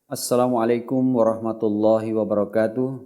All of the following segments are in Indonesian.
Assalamualaikum warahmatullahi wabarakatuh.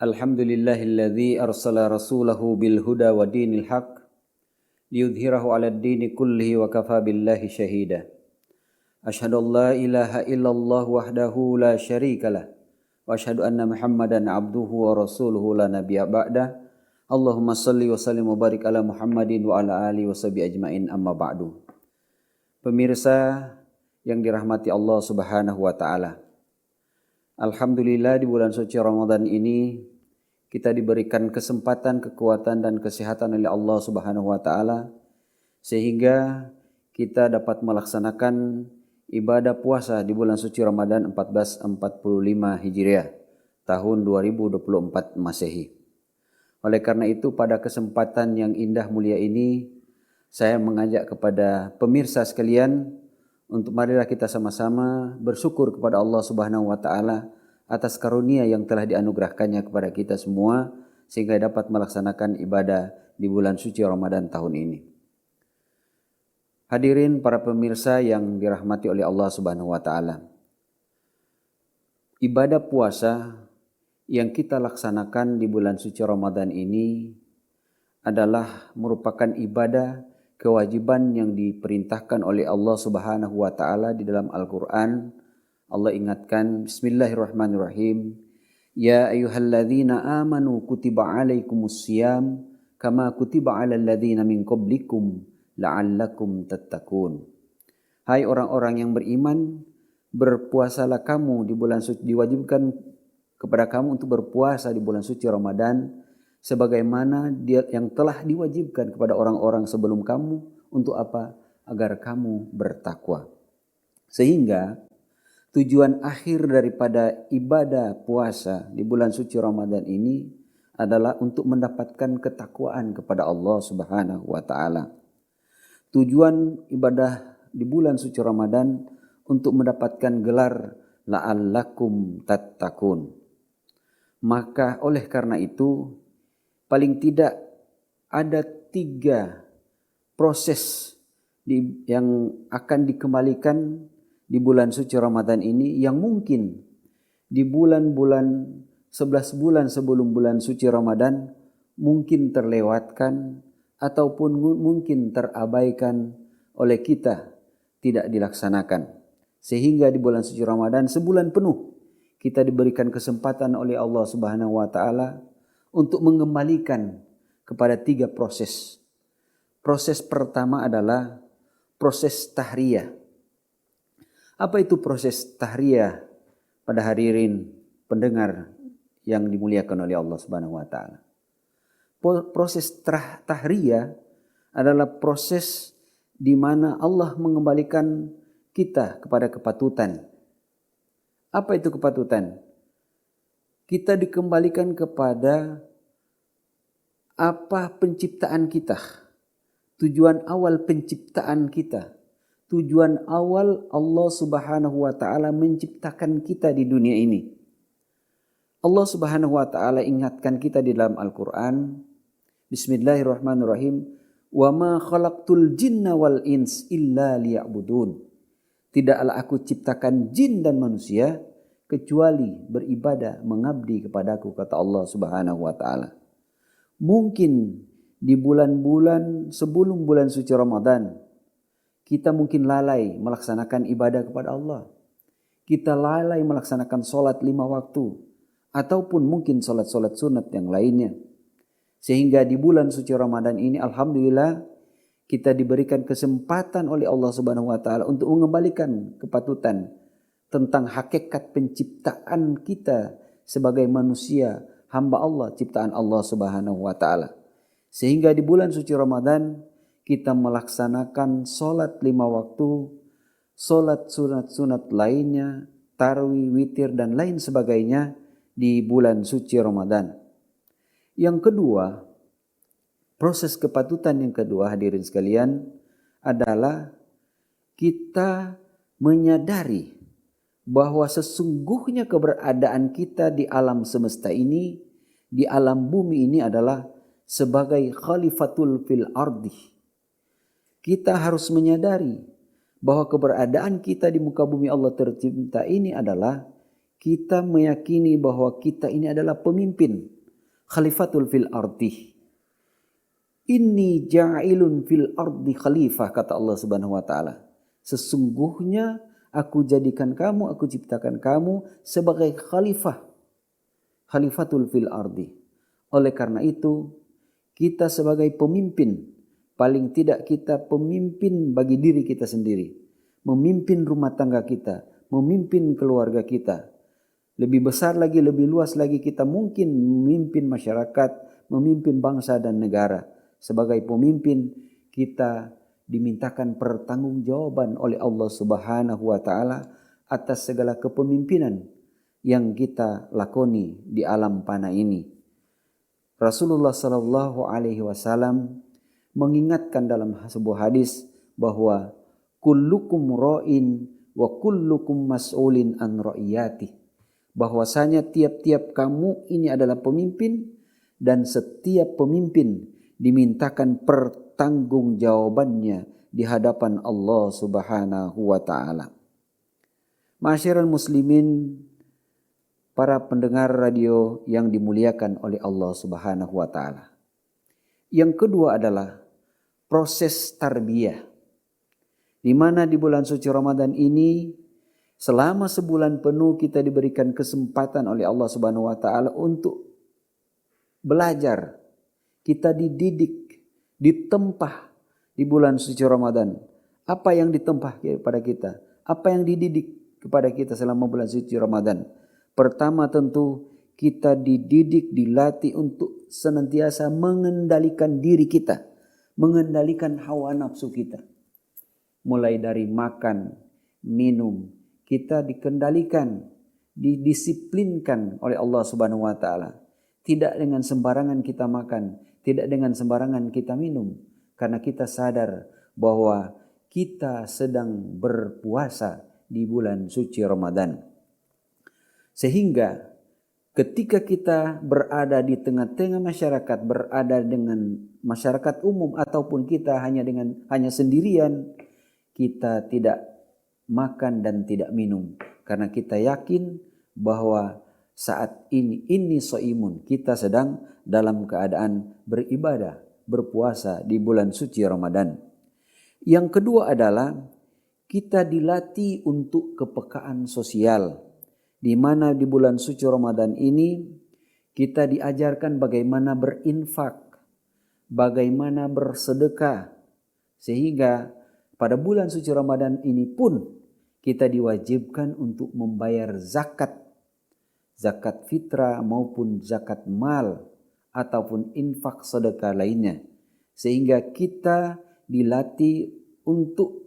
Alhamdulillahilladzi arsala rasulahu bil huda wa dinil haq liyudhhirahu 'alad dini kullihi wa kafa billahi syahida. Asyhadu an la ilaha illallah wahdahu la syarikalah wa asyhadu anna Muhammadan abduhu wa rasuluhu la nabiyya ba'da. Allahumma shalli wa sallim wa barik ala Muhammadin wa ala alihi wa sahbihi ajmain, amma ba'du. Pemirsa yang dirahmati Allah Subhanahu wa taala. Alhamdulillah di bulan suci Ramadan ini kita diberikan kesempatan, kekuatan dan kesehatan oleh Allah Subhanahu wa taala sehingga kita dapat melaksanakan ibadah puasa di bulan suci Ramadan 1445 Hijriah tahun 2024 Masehi. Oleh karena itu pada kesempatan yang indah mulia ini saya mengajak kepada pemirsa sekalian untuk marilah kita sama-sama bersyukur kepada Allah Subhanahu wa taala atas karunia yang telah dianugerahkannya kepada kita semua sehingga dapat melaksanakan ibadah di bulan suci Ramadan tahun ini. Hadirin para pemirsa yang dirahmati oleh Allah Subhanahu wa taala. Ibadah puasa yang kita laksanakan di bulan suci Ramadan ini adalah merupakan ibadah kewajiban yang diperintahkan oleh Allah Subhanahu wa taala di dalam Al-Qur'an. Allah ingatkan, bismillahirrahmanirrahim, ya ayyuhalladzina amanu kutiba alaikumussyiyam kama kutiba alal ladzina min qablikum la'allakum tattaqun. Hai orang-orang yang beriman, berpuasalah kamu di bulan suci, diwajibkan kepada kamu untuk berpuasa di bulan suci Ramadan sebagaimana dia yang telah diwajibkan kepada orang-orang sebelum kamu. Untuk apa? Agar kamu bertakwa. Sehingga tujuan akhir daripada ibadah puasa di bulan suci Ramadan ini adalah untuk mendapatkan ketakwaan kepada Allah Subhanahu wa taala. Tujuan ibadah di bulan suci Ramadan untuk mendapatkan gelar la'allakum tattaqun. Maka oleh karena itu paling tidak ada 3 proses yang akan dikembalikan di bulan suci Ramadan ini yang mungkin di bulan-bulan 11 bulan sebelum bulan suci Ramadan mungkin terlewatkan ataupun mungkin terabaikan oleh kita, tidak dilaksanakan. Sehingga di bulan suci Ramadan sebulan penuh kita diberikan kesempatan oleh Allah Subhanahu wa taala untuk mengembalikan kepada 3 proses. Proses pertama adalah proses tahriyah. Apa itu proses tahriyah pada hadirin pendengar yang dimuliakan oleh Allah Subhanahu wa taala? Proses tahriyah adalah proses di mana Allah mengembalikan kita kepada kepatutan. Apa itu kepatutan? Kita dikembalikan kepada apa penciptaan kita. Tujuan awal penciptaan kita. Tujuan awal Allah Subhanahu wa taala menciptakan kita di dunia ini. Allah Subhanahu wa taala ingatkan kita di dalam Al-Qur'an, bismillahirrahmanirrahim, wa ma khalaqtul jinna wal ins illa liya'budun. Tidaklah aku ciptakan jin dan manusia kecuali beribadah, mengabdi kepadaku, kata Allah Subhanahu wa taala. Mungkin di bulan-bulan sebelum bulan suci Ramadan kita mungkin lalai melaksanakan ibadah kepada Allah. Kita lalai melaksanakan sholat 5 waktu ataupun mungkin sholat-sholat sunat yang lainnya. Sehingga di bulan suci Ramadan ini alhamdulillah kita diberikan kesempatan oleh Allah Subhanahu wa taala untuk mengembalikan kepatutan tentang hakikat penciptaan kita sebagai manusia, hamba Allah, ciptaan Allah Subhanahu wa taala. Sehingga di bulan suci Ramadan kita melaksanakan sholat 5 waktu, sholat sunat-sunat lainnya, tarawih, witir dan lain sebagainya di bulan suci Ramadan. Yang kedua, proses kepatutan yang kedua hadirin sekalian adalah kita menyadari bahwa sesungguhnya keberadaan kita di alam semesta ini, di alam bumi ini adalah sebagai khalifatul fil ardi. Kita harus menyadari bahwa keberadaan kita di muka bumi Allah tercinta ini adalah kita meyakini bahwa kita ini adalah pemimpin, khalifatul fil ardi. Inni ja'ilun fil ardi khalifah, kata Allah Subhanahu wa taala. Sesungguhnya aku jadikan kamu, aku ciptakan kamu sebagai khalifah, khalifatul fil ardi. Oleh karena itu, kita sebagai pemimpin, paling tidak kita pemimpin bagi diri kita sendiri, memimpin rumah tangga kita, memimpin keluarga kita. Lebih besar lagi, lebih luas lagi, kita mungkin memimpin masyarakat, memimpin bangsa dan negara. Sebagai pemimpin, kita dimintakan pertanggungjawaban oleh Allah Subhanahu wa taala atas segala kepemimpinan yang kita lakoni di alam fana ini. Rasulullah sallallahu alaihi wasallam mengingatkan dalam sebuah hadis bahwa kullukum ra'in wa kullukum mas'ulin an ra'iyati. Bahwasanya tiap-tiap kamu ini adalah pemimpin dan setiap pemimpin dimintakan pertanggungjawabannya di hadapan Allah Subhanahu wa taala. Ma'asyiral muslimin, para pendengar radio yang dimuliakan oleh Allah Subhanahu wa taala. Yang kedua adalah proses tarbiyah, di mana di bulan suci Ramadan ini selama sebulan penuh kita diberikan kesempatan oleh Allah Subhanahu wa taala untuk belajar. Kita dididik, ditempah di bulan suci Ramadan. Apa yang ditempah kepada kita? Apa yang dididik kepada kita selama bulan suci Ramadan? Pertama tentu kita dididik, dilatih untuk senantiasa mengendalikan diri kita, mengendalikan hawa nafsu kita. Mulai dari makan, minum, kita dikendalikan, didisiplinkan oleh Allah Subhanahu wa taala. Tidak dengan sembarangan kita makan, tidak dengan sembarangan kita minum, karena kita sadar bahwa kita sedang berpuasa di bulan suci Ramadan. Sehingga ketika kita berada di tengah-tengah masyarakat, berada dengan masyarakat umum ataupun kita hanya sendirian, kita tidak makan dan tidak minum karena kita yakin bahwa saat ini soimun, kita sedang dalam keadaan beribadah, berpuasa di bulan suci Ramadan. Yang kedua adalah kita dilatih untuk kepekaan sosial, di mana di bulan suci Ramadan ini kita diajarkan bagaimana berinfak, bagaimana bersedekah, sehingga pada bulan suci Ramadan ini pun kita diwajibkan untuk membayar zakat fitrah maupun zakat mal ataupun infak sedekah lainnya, sehingga kita dilatih untuk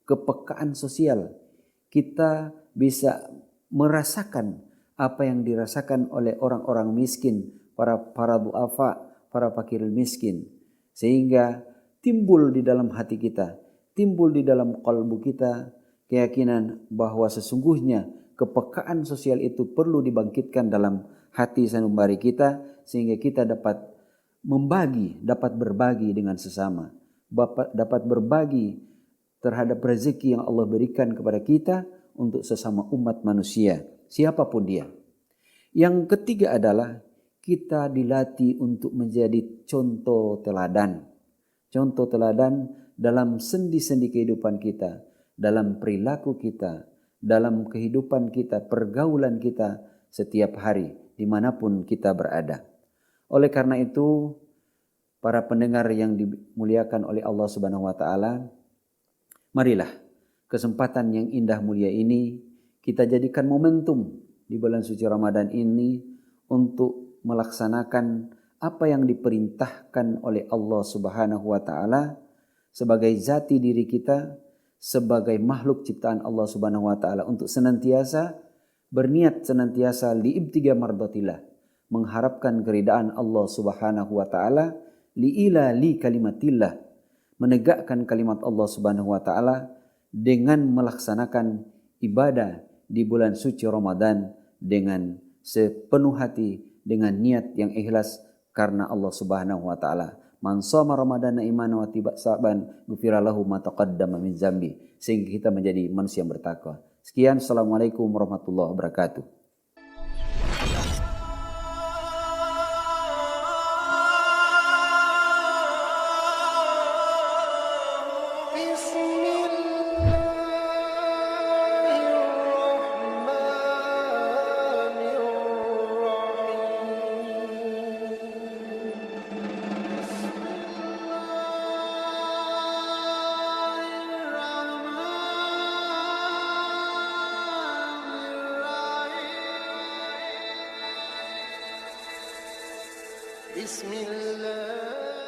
kepekaan sosial. Kita bisa merasakan apa yang dirasakan oleh orang-orang miskin, para duafa, para fakir miskin, sehingga timbul di dalam hati kita, timbul di dalam kalbu kita keyakinan bahwa sesungguhnya kepekaan sosial itu perlu dibangkitkan dalam hati sanubari kita, sehingga kita dapat berbagi dengan sesama, dapat berbagi terhadap rezeki yang Allah berikan kepada kita untuk sesama umat manusia, siapapun dia. Yang ketiga adalah kita dilatih untuk menjadi contoh teladan. Contoh teladan dalam sendi-sendi kehidupan kita, dalam perilaku kita, dalam kehidupan kita, pergaulan kita setiap hari, dimanapun kita berada. Oleh karena itu, para pendengar yang dimuliakan oleh Allah Subhanahu wa taala, marilah kesempatan yang indah mulia ini kita jadikan momentum di bulan suci Ramadan ini untuk melaksanakan apa yang diperintahkan oleh Allah Subhanahu wa taala sebagai zati diri kita, sebagai makhluk ciptaan Allah Subhanahu wa taala, untuk senantiasa berniat, senantiasa liibtiga mardatillah, mengharapkan keridaan Allah Subhanahu wa taala, liilali kalimatillah, menegakkan kalimat Allah Subhanahu wa taala dengan melaksanakan ibadah di bulan suci Ramadan dengan sepenuh hati, dengan niat yang ikhlas karena Allah Subhanahu wa taala. Man shoma ramadana imanan wa ihtisaban ghufira lahu ma taqaddama min dzambi. Sehingga kita menjadi manusia yang bertakwa. Sekian, assalamualaikum warahmatullahi wabarakatuh. بسم الله